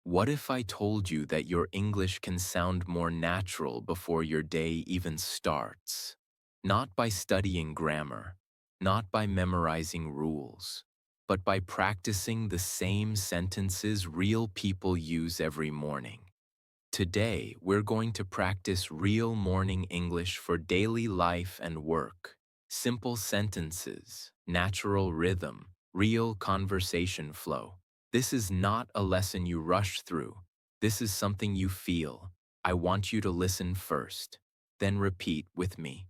What if I told you that your English can sound more natural before your day even starts? Not by studying grammar, not by memorizing rules, but by practicing the same sentences real people use every morning. Today, we're going to practice real morning English for daily life and work. Simple sentences, natural rhythm, real conversation flow. This is not a lesson you rush through. This is something you feel. I want you to listen first, then repeat with me.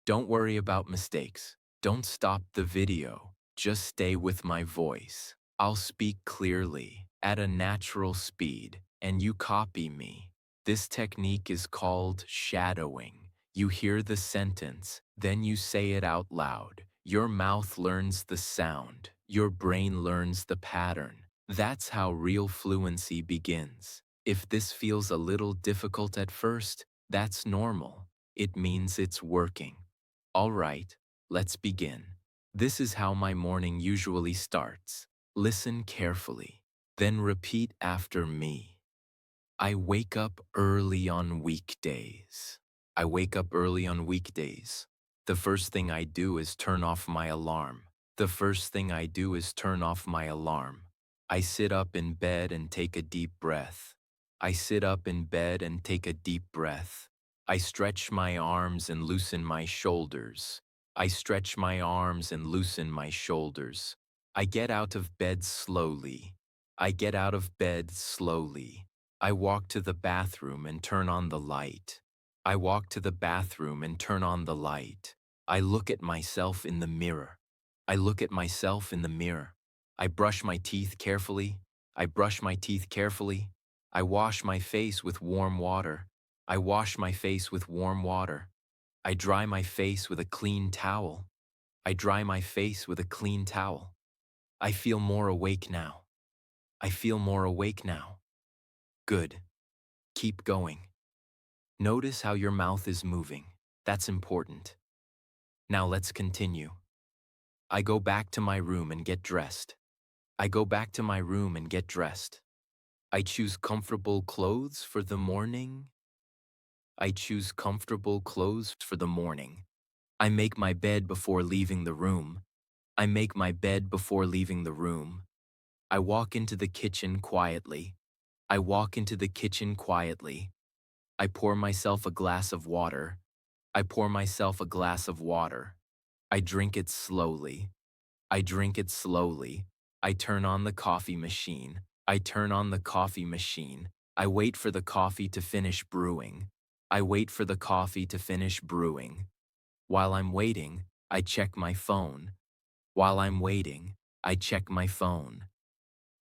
Don't worry about mistakes. Don't stop the video. Just stay with my voice. I'll speak clearly, at a natural speed, and you copy me. This technique is called shadowing. You hear the sentence, then you say it out loud. Your mouth learns the sound. Your brain learns the pattern. That's how real fluency begins. If this feels a little difficult at first, that's normal. It means it's working. All right, let's begin. This is how my morning usually starts. Listen carefully, then repeat after me. I wake up early on weekdays. I wake up early on weekdays. The first thing I do is turn off my alarm. The first thing I do is turn off my alarm. I sit up in bed and take a deep breath. I sit up in bed and take a deep breath. I stretch my arms and loosen my shoulders. I stretch my arms and loosen my shoulders. I get out of bed slowly. I get out of bed slowly. I walk to the bathroom and turn on the light. I walk to the bathroom and turn on the light. I look at myself in the mirror. I look at myself in the mirror. I brush my teeth carefully. I brush my teeth carefully. I wash my face with warm water. I wash my face with warm water. I dry my face with a clean towel. I dry my face with a clean towel. I feel more awake now. I feel more awake now. Good. Keep going. Notice how your mouth is moving. That's important. Now let's continue. I go back to my room and get dressed. I go back to my room and get dressed. I choose comfortable clothes for the morning. I choose comfortable clothes for the morning. I make my bed before leaving the room. I make my bed before leaving the room. I walk into the kitchen quietly. I walk into the kitchen quietly. I pour myself a glass of water. I pour myself a glass of water. I drink it slowly. I drink it slowly. I turn on the coffee machine. I turn on the coffee machine. I wait for the coffee to finish brewing. I wait for the coffee to finish brewing. While I'm waiting, I check my phone. While I'm waiting, I check my phone.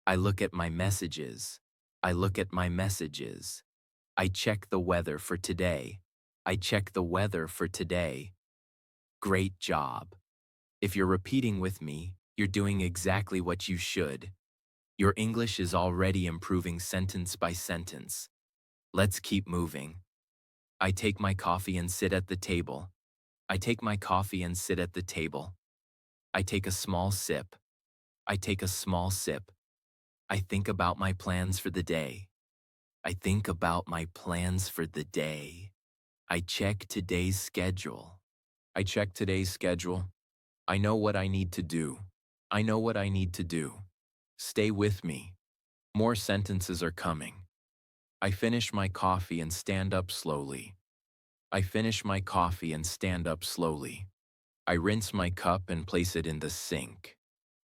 I look at my messages. I look at my messages. I check the weather for today. I check the weather for today. Great job. If you're repeating with me, you're doing exactly what you should. Your English is already improving sentence by sentence. Let's keep moving. I take my coffee and sit at the table. I take my coffee and sit at the table. I take a small sip. I take a small sip. I think about my plans for the day. I think about my plans for the day. I check today's schedule. I check today's schedule. I know what I need to do. I know what I need to do. Stay with me. More sentences are coming. I finish my coffee and stand up slowly. I finish my coffee and stand up slowly. I rinse my cup and place it in the sink.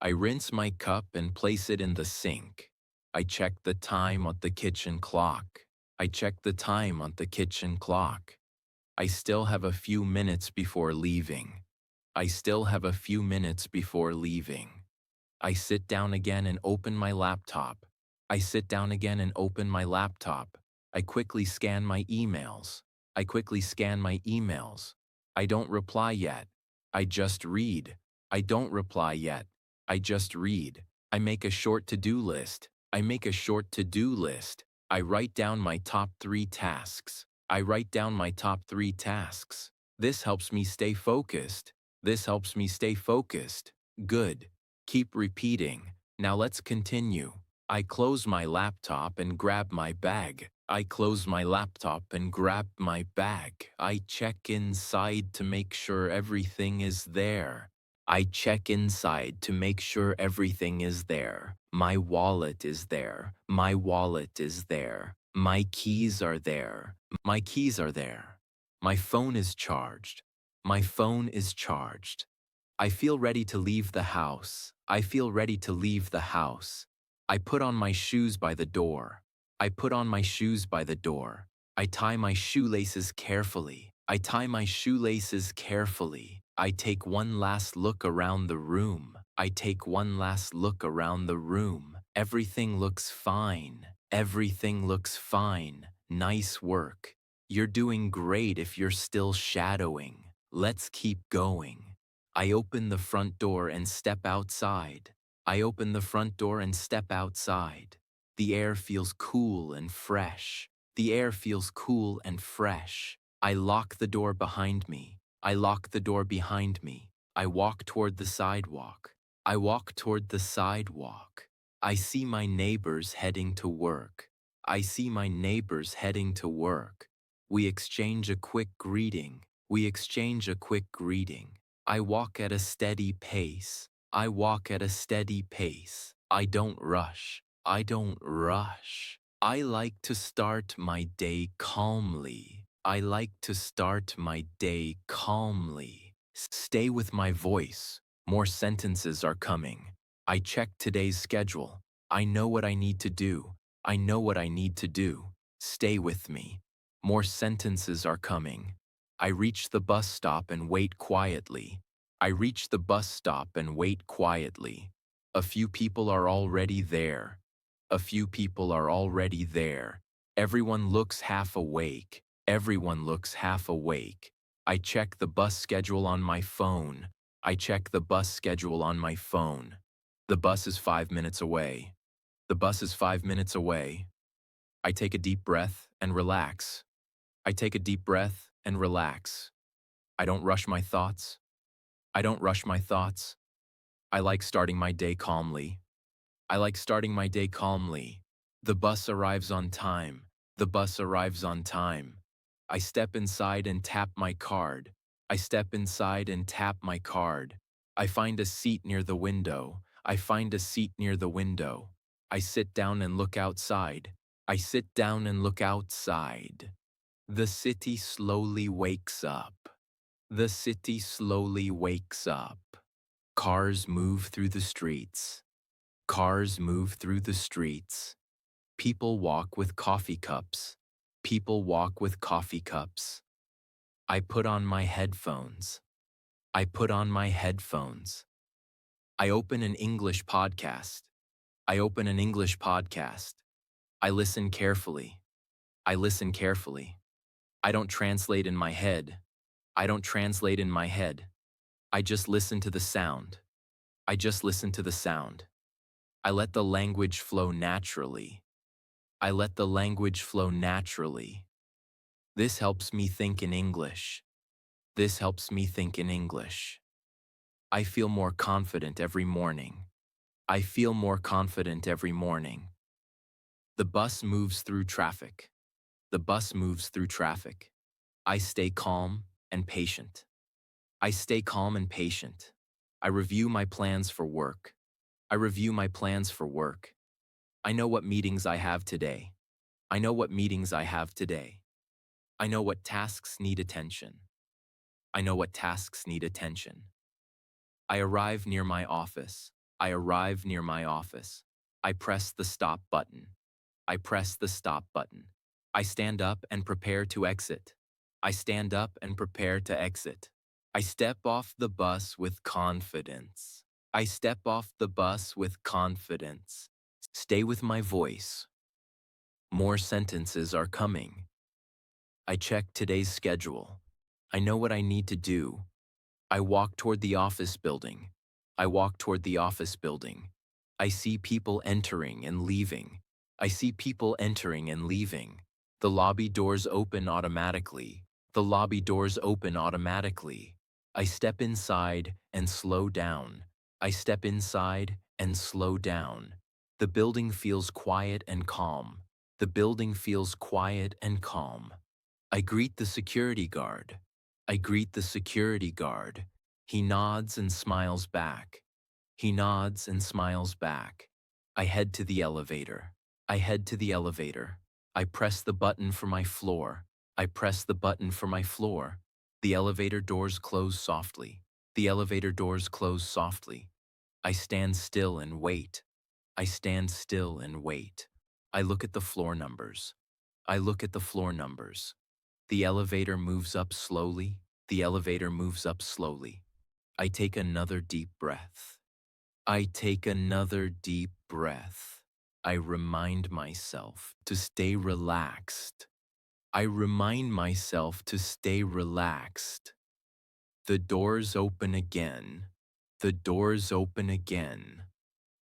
I rinse my cup and place it in the sink. I check the time on the kitchen clock. I check the time on the kitchen clock. I still have a few minutes before leaving. I still have a few minutes before leaving. I sit down again and open my laptop. I sit down again and open my laptop. I quickly scan my emails. I quickly scan my emails. I don't reply yet. I just read. I don't reply yet. I just read. I make a short to-do list. I make a short to-do list. I write down my top 3 tasks. I write down my top 3 tasks. This helps me stay focused. This helps me stay focused. Good. Keep repeating. Now let's continue. I close my laptop and grab my bag. I close my laptop and grab my bag. I check inside to make sure everything is there. I check inside to make sure everything is there. My wallet is there. My wallet is there. My keys are there. My keys are there. My phone is charged. My phone is charged. I feel ready to leave the house. I feel ready to leave the house. I put on my shoes by the door. I put on my shoes by the door. I tie my shoelaces carefully. I tie my shoelaces carefully. I take one last look around the room. I take one last look around the room. Everything looks fine. Everything looks fine. Nice work. You're doing great if you're still shadowing. Let's keep going. I open the front door and step outside. I open the front door and step outside. The air feels cool and fresh. The air feels cool and fresh. I lock the door behind me. I lock the door behind me. I walk toward the sidewalk. I walk toward the sidewalk. I see my neighbors heading to work. I see my neighbors heading to work. We exchange a quick greeting. We exchange a quick greeting. I walk at a steady pace. I walk at a steady pace. I don't rush. I don't rush. I like to start my day calmly. I like to start my day calmly. Stay with my voice. More sentences are coming. I check today's schedule. I know what I need to do. I know what I need to do. Stay with me. More sentences are coming. I reach the bus stop and wait quietly. I reach the bus stop and wait quietly. A few people are already there. A few people are already there. Everyone looks half awake. Everyone looks half awake. I check the bus schedule on my phone. I check the bus schedule on my phone. The bus is 5 minutes away. The bus is 5 minutes away. I take a deep breath and relax. I take a deep breath and relax. I don't rush my thoughts. I don't rush my thoughts. I like starting my day calmly. I like starting my day calmly. The bus arrives on time. The bus arrives on time. I step inside and tap my card. I step inside and tap my card. I find a seat near the window. I find a seat near the window. I sit down and look outside. I sit down and look outside. The city slowly wakes up. The city slowly wakes up. Cars move through the streets. Cars move through the streets. People walk with coffee cups. People walk with coffee cups. I put on my headphones. I put on my headphones. I open an English podcast. I open an English podcast. I listen carefully. I listen carefully. I don't translate in my head. I don't translate in my head. I just listen to the sound. I just listen to the sound. I let the language flow naturally. I let the language flow naturally. This helps me think in English. This helps me think in English. I feel more confident every morning. I feel more confident every morning. The bus moves through traffic. The bus moves through traffic. I stay calm and patient. I stay calm and patient. I review my plans for work. I review my plans for work. I know what meetings I have today. I know what meetings I have today. I know what tasks need attention. I know what tasks need attention. I arrive near my office. I arrive near my office. I press the stop button. I press the stop button. I stand up and prepare to exit. I stand up and prepare to exit. I step off the bus with confidence. I step off the bus with confidence. Stay with my voice. More sentences are coming. I check today's schedule. I know what I need to do. I walk toward the office building. I walk toward the office building. I see people entering and leaving. I see people entering and leaving. The lobby doors open automatically. The lobby doors open automatically. I step inside and slow down. I step inside and slow down. The building feels quiet and calm. The building feels quiet and calm. I greet the security guard. I greet the security guard. He nods and smiles back. He nods and smiles back. I head to the elevator. I head to the elevator. I press the button for my floor. I press the button for my floor. The elevator doors close softly. The elevator doors close softly. I stand still and wait. I stand still and wait. I look at the floor numbers. I look at the floor numbers. The elevator moves up slowly. The elevator moves up slowly. I take another deep breath. I take another deep breath. I remind myself to stay relaxed. I remind myself to stay relaxed. The doors open again. The doors open again.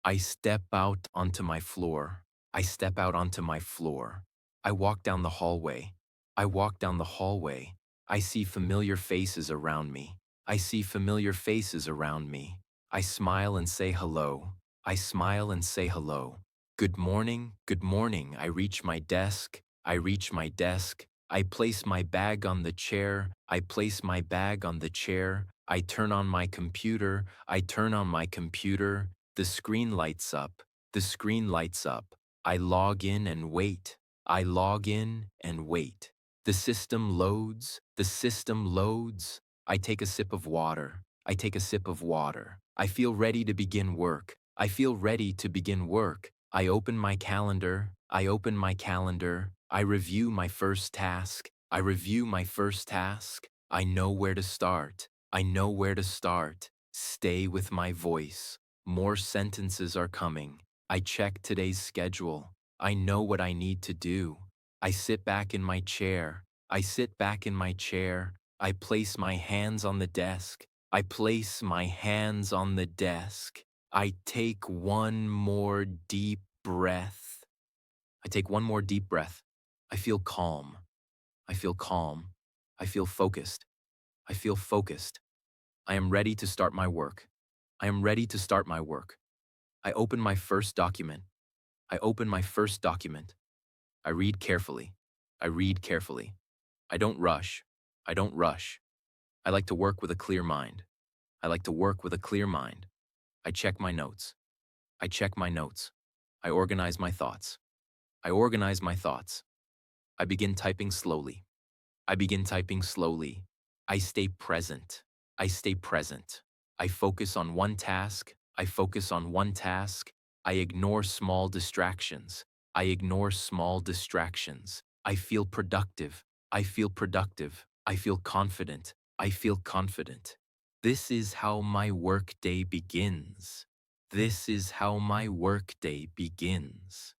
I step out onto my floor. I step out onto my floor. I walk down the hallway. I walk down the hallway. I see familiar faces around me. I see familiar faces around me. I smile and say hello. I smile and say hello. Good morning, good morning. I reach my desk. I reach my desk. I place my bag on the chair. I place my bag on the chair. I turn on my computer. I turn on my computer. The screen lights up. The screen lights up. I log in and wait. I log in and wait. The system loads. The system loads. I take a sip of water. I take a sip of water. I feel ready to begin work. I feel ready to begin work. I open my calendar. I open my calendar. I review my first task. I review my first task. I know where to start. I know where to start. Stay with my voice. More sentences are coming. I check today's schedule. I know what I need to do. I sit back in my chair. I sit back in my chair. I place my hands on the desk. I place my hands on the desk. I take one more deep breath. I take one more deep breath. I feel calm. I feel calm. I feel focused. I feel focused. I am ready to start my work. I am ready to start my work. I open my first document. I open my first document. I read carefully. I read carefully. I don't rush. I don't rush. I like to work with a clear mind. I like to work with a clear mind. I check my notes. I check my notes. I organize my thoughts. I organize my thoughts. I begin typing slowly. I begin typing slowly. I stay present. I stay present. I focus on one task. I focus on one task. I ignore small distractions. I ignore small distractions. I feel productive. I feel productive. I feel confident. I feel confident. This is how my workday begins. This is how my workday begins.